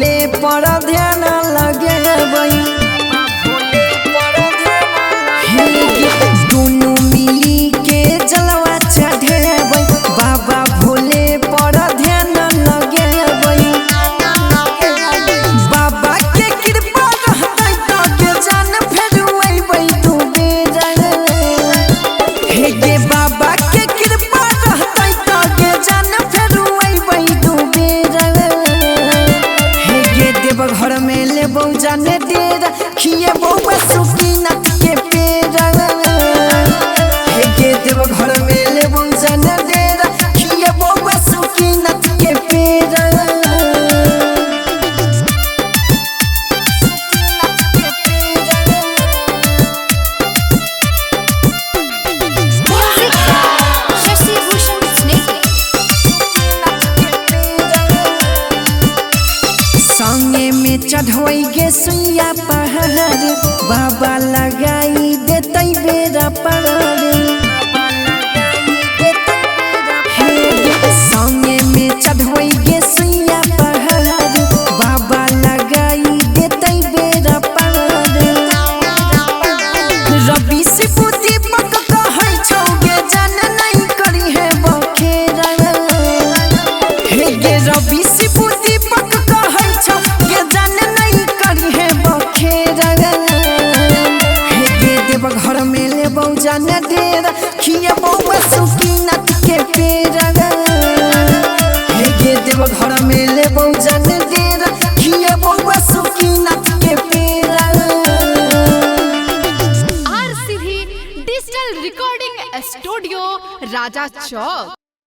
भोले पर ध्यान लगे दोनों मिली के जलवा चढ़े बाबा भोले पर ध्यान लगे बाबा के कृपा रहते तो के जान फेर अइबै तू बेरा हे गे बाबा के कृपा रहते तो के जान फेर अइबै तू बेरा हे गे देव घर में लेबौ जाने डेरा खिएबौ बासुकीनाथ के पेड़ा हे गे देव घर में लेबौ जाने डेरा खिएबौ बासुकीनाथ के पेड़ा। संगे में चढ़ोई गे सुइया पहाड़ बाबा लगाई देते बेरा पार संगे में चढ़ोई गे सुइया पहाड़ बाबा लगाई देते बेरा पार रवि शिबू दीपक कहै छौ गे जान नहीं करी है बखेरा हे गे रवि शिबू दीपक कहै छौ गे जान नहीं करी है बखेरा हे गे देव घर में लेबौ जान डेरा खिएबौ बासुकीनाथ के पेड़ा हे गे देव घर में लेबौ जान डेरा खिएबौ बासुकीनाथ के पेड़ा। RCV डिजिटल रिकॉर्डिंग स्टूडियो राजा चौक।